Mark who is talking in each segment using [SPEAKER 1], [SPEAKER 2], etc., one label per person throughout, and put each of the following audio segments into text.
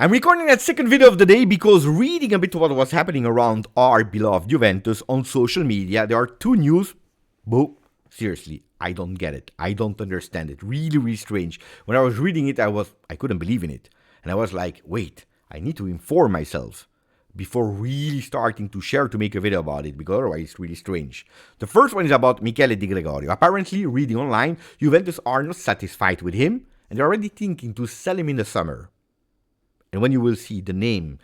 [SPEAKER 1] I'm recording that second video of the day because reading a bit what was happening around our beloved Juventus on social media, there are two news. Boo, seriously, I don't get it. I don't understand it. Really, really strange. When I was reading it, I couldn't believe in it. And I was like, wait, I need to inform myself before really starting to share to make a video about it, because otherwise it's really strange. The first one is about Michele Di Gregorio. Apparently, reading online, Juventus are not satisfied with him and they're already thinking to sell him in the summer. And when you will see the name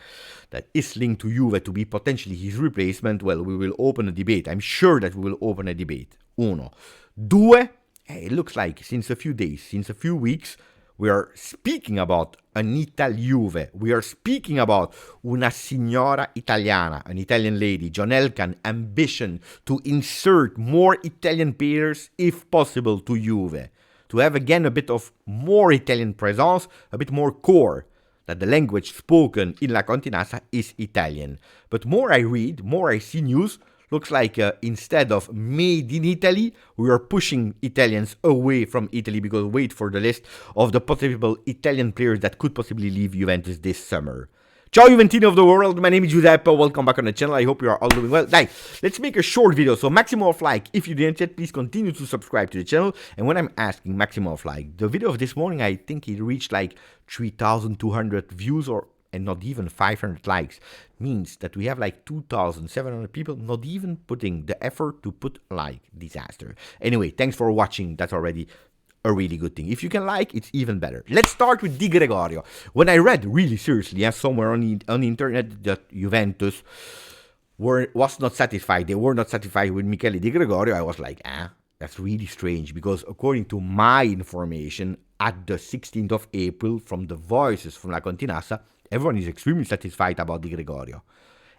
[SPEAKER 1] that is linked to Juve to be potentially his replacement, well, we will open a debate. I'm sure that we will open a debate. Uno. Due, it looks like since a few days, since a few weeks, we are speaking about an Italjuve. We are speaking about una signora italiana, an Italian lady, John Elkann, ambition to insert more Italian players, if possible, to Juve. To have again a bit of more Italian presence, a bit more core. That the language spoken in La Continassa is Italian. But more I read, more I see news, looks like instead of made in Italy, we are pushing Italians away from Italy because wait for the list of the possible Italian players that could possibly leave Juventus this summer. Ciao Juventini of the world, my name is Giuseppe, welcome back on the channel, I hope you are all doing well. Dai, let's make a short video, so maximum of like, if you didn't yet, please continue to subscribe to the channel. And when I'm asking maximum of like, the video of this morning, I think it reached like 3,200 views and not even 500 likes. Means that we have like 2,700 people not even putting the effort to put a like. Disaster. Anyway, thanks for watching, that's already a really good thing. If you can like, it's even better. Let's start with Di Gregorio. When I read really seriously, somewhere on the internet that Juventus was not satisfied, they were not satisfied with Michele Di Gregorio, I was like, that's really strange, because according to my information, at the 16th of April, from the voices from La Continassa, everyone is extremely satisfied about Di Gregorio,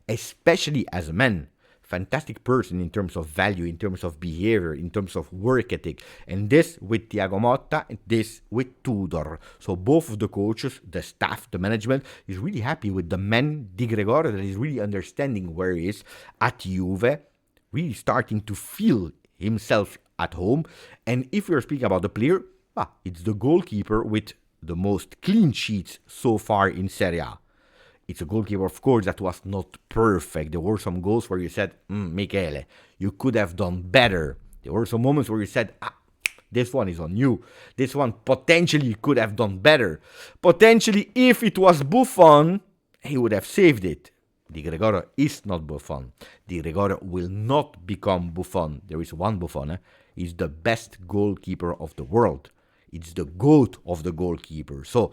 [SPEAKER 1] especially as a man. Fantastic person in terms of value, in terms of behavior, in terms of work ethic. And this with Thiago Motta, and this with Tudor. So both of the coaches, the staff, the management is really happy with the man Di Gregorio that is really understanding where he is at Juve, really starting to feel himself at home. And if we're speaking about the player, it's the goalkeeper with the most clean sheets so far in Serie A. It's a goalkeeper, of course, that was not perfect. There were some goals where you said, Michele, you could have done better. There were some moments where you said, this one is on you. This one potentially could have done better. Potentially, if it was Buffon, he would have saved it. Di Gregorio is not Buffon. Di Gregorio will not become Buffon. There is one Buffon. He's the best goalkeeper of the world. It's the GOAT of the goalkeeper. So,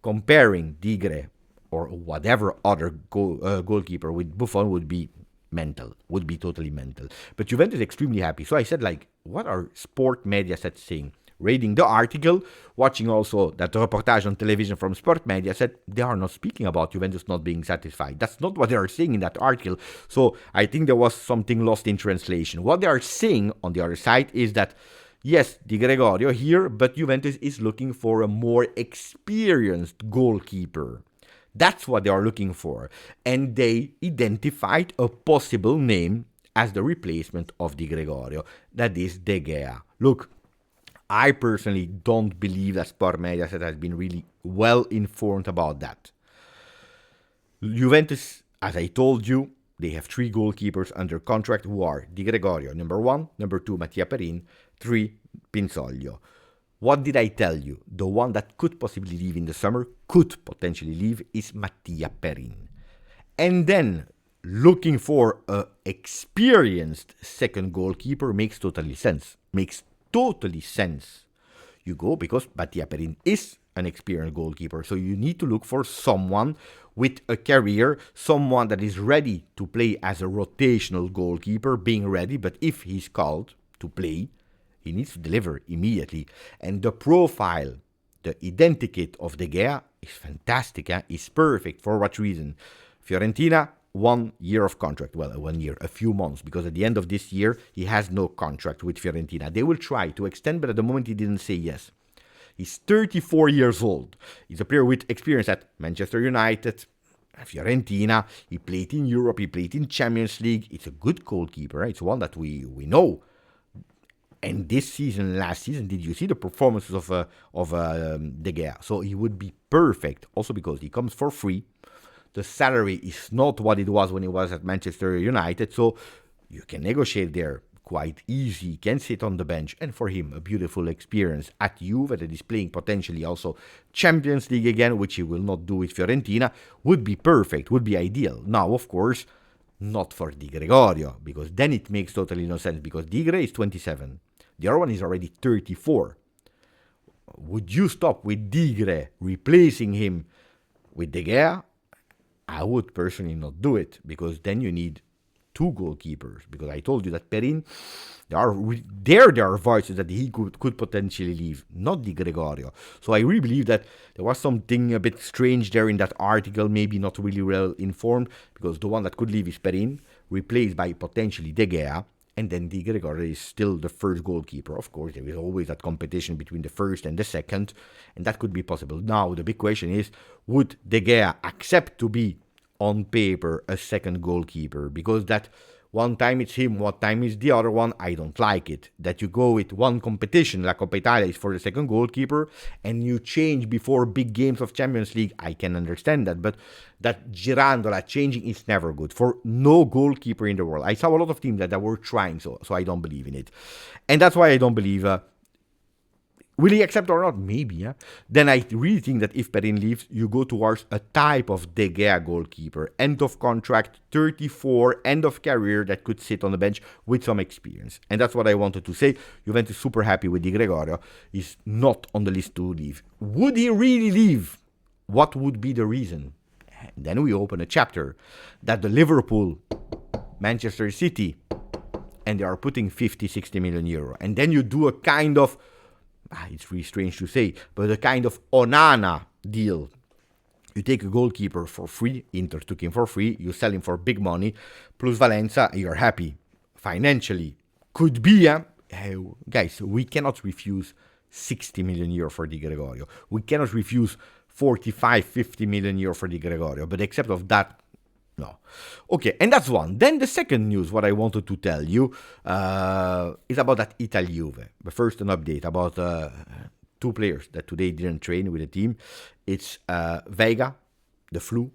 [SPEAKER 1] comparing Di Gregorio or whatever other goalkeeper with Buffon would be mental, would be totally mental. But Juventus is extremely happy. So I said, like, what are sport media set saying? Reading the article, watching also that reportage on television from sport media, said they are not speaking about Juventus not being satisfied. That's not what they are saying in that article. So I think there was something lost in translation. What they are saying on the other side is that, yes, Di Gregorio here, but Juventus is looking for a more experienced goalkeeper. That's what they are looking for. And they identified a possible name as the replacement of Di Gregorio. That is De Gea. Look, I personally don't believe that Sport Mediaset has been really well informed about that. Juventus, as I told you, they have 3 goalkeepers under contract who are Di Gregorio, number 1, number 2, Mattia Perin, 3, Pinsoglio. What did I tell you? The one that could possibly leave in the summer, could potentially leave, is Mattia Perin. And then, looking for an experienced second goalkeeper makes totally sense. Makes totally sense. You go because Mattia Perin is an experienced goalkeeper. So you need to look for someone with a career, someone that is ready to play as a rotational goalkeeper, being ready, but if he's called to play, he needs to deliver immediately. And the profile, the identikit of De Gea is fantastic. Is perfect. For what reason? Fiorentina, 1 year of contract. Well, 1 year, a few months, because at the end of this year, he has no contract with Fiorentina. They will try to extend, but at the moment he didn't say yes. He's 34 years old. He's a player with experience at Manchester United, Fiorentina. He played in Europe. He played in Champions League. It's a good goalkeeper. Right? It's one that we know. And this season, last season, did you see the performances of De Gea? So he would be perfect, also because he comes for free. The salary is not what it was when he was at Manchester United, so you can negotiate there quite easy. He can sit on the bench, and for him, a beautiful experience at Juve that is playing potentially also Champions League again, which he will not do with Fiorentina, would be perfect, would be ideal. Now, of course, not for Di Gregorio, because then it makes totally no sense, because Di Gre is 27. The other one is already 34. Would you stop with Di Gre replacing him with De Gea? I would personally not do it, because then you need two goalkeepers. Because I told you that Perin, there are voices that he could potentially leave, not Di Gregorio. So I really believe that there was something a bit strange there in that article, maybe not really well informed, because the one that could leave is Perin, replaced by potentially De Gea, and then Di Gregorio is still the first goalkeeper. Of course, there is always that competition between the first and the second, and that could be possible. Now, the big question is, would De Gea accept to be, on paper, a second goalkeeper? Because that one time it's him, one time it's the other one, I don't like it. That you go with one competition, La Coppa Italia is for the second goalkeeper, and you change before big games of Champions League, I can understand that. But that girandola changing is never good for no goalkeeper in the world. I saw a lot of teams that were trying, so I don't believe in it. And that's why I don't believe... will he accept or not? Maybe, yeah. Then I really think that if Perin leaves, you go towards a type of De Gea goalkeeper. End of contract, 34, end of career, that could sit on the bench with some experience. And that's what I wanted to say. Juventus is super happy with Di Gregorio. He's not on the list to leave. Would he really leave? What would be the reason? And then we open a chapter that the Liverpool, Manchester City, and they are putting 50, 60 million euro. And then you do a kind of... it's really strange to say, but a kind of Onana deal. You take a goalkeeper for free, Inter took him for free, you sell him for big money, plus Valencia, you're happy. Financially, could be, guys, we cannot refuse 60 million euro for Di Gregorio. We cannot refuse 45, 50 million euro for Di Gregorio, but except of that, no. Okay, and that's one. Then the second news, what I wanted to tell you, is about that Italjuve. But first, an update about two players that today didn't train with the team. It's Veiga, the flu,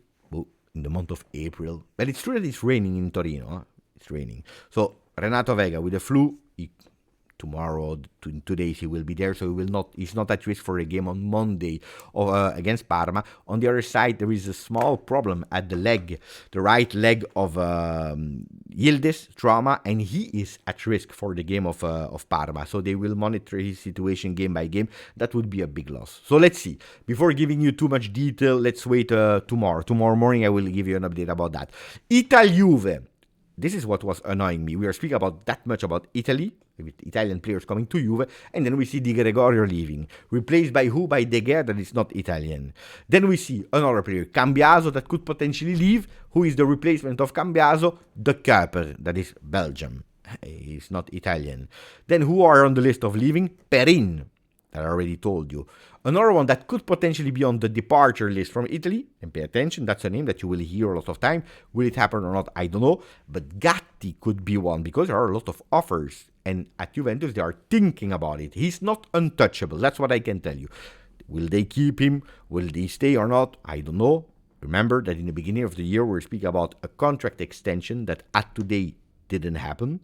[SPEAKER 1] in the month of April. But it's true that it's raining in Torino. Huh? It's raining. So Renato Veiga with the flu, tomorrow, 2 days he will be there, so he's not at risk for a game on Monday against Parma. On the other side, there is a small problem at the right leg of Yildiz, trauma, and he is at risk for the game of Parma. So they will monitor his situation game by game. That would be a big loss. So let's see. Before giving you too much detail, let's wait tomorrow. Tomorrow morning I will give you an update about that. Italjuve. This is what was annoying me. We are speaking about that much about Italy, with Italian players coming to Juve, and then we see Di Gregorio leaving. Replaced by who? By De Gea, that is not Italian. Then we see another player, Cambiaso, that could potentially leave. Who is the replacement of Cambiaso? The Kuiper, that is Belgium. He's not Italian. Then who are on the list of leaving? Perin, that I already told you. Another one that could potentially be on the departure list from Italy, and pay attention, that's a name that you will hear a lot of time. Will it happen or not? I don't know. But Gatti could be one, because there are a lot of offers. And at Juventus, they are thinking about it. He's not untouchable. That's what I can tell you. Will they keep him? Will they stay or not? I don't know. Remember that in the beginning of the year, we were speaking about a contract extension that at today didn't happen.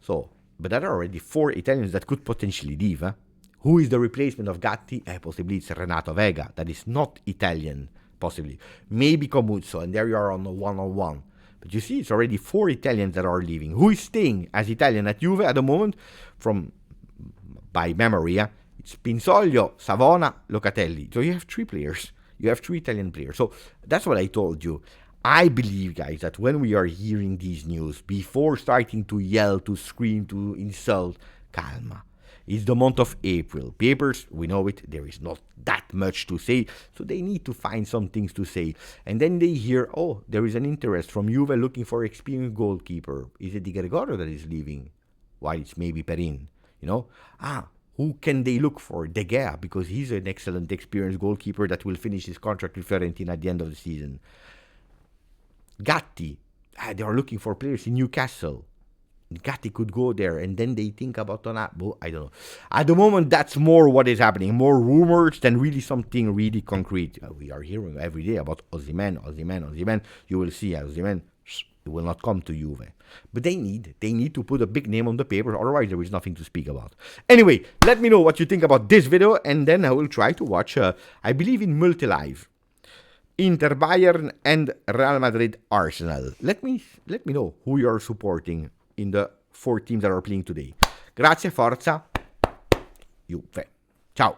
[SPEAKER 1] So, but there are already 4 Italians that could potentially leave, huh? Who is the replacement of Gatti? Possibly it's Renato Veiga. That is not Italian, possibly. Maybe Comuzzo, and there you are on a one-on-one. But you see, it's already 4 Italians that are leaving. Who is staying as Italian at Juve at the moment? By memory, it's Pinsoglio, Savona, Locatelli. So you have 3 players. You have 3 Italian players. So that's what I told you. I believe, guys, that when we are hearing these news, before starting to yell, to scream, to insult, calma. It's the month of April. Papers, we know it, there is not that much to say, so they need to find some things to say. And then they hear, oh, there is an interest from Juve looking for experienced goalkeeper. Is it Di Gregorio that is leaving? Why, it's maybe Perin, who can they look for? De Gea, because he's an excellent experienced goalkeeper that will finish his contract with Fiorentina at the end of the season. Gatti, they are looking for players in Newcastle. Gatti could go there, and then they think about Tonali. I don't know. At the moment, that's more what is happening. More rumors than really something really concrete. We are hearing every day about Osimhen. You will see Osimhen. It will not come to Juve. But they need to put a big name on the paper, otherwise there is nothing to speak about. Anyway, let me know what you think about this video, and then I will try to watch, I believe in multi-live, Inter Bayern and Real Madrid Arsenal. Let me know who you are supporting in the 4 teams that are playing today. Grazie, forza, Juve. Ciao.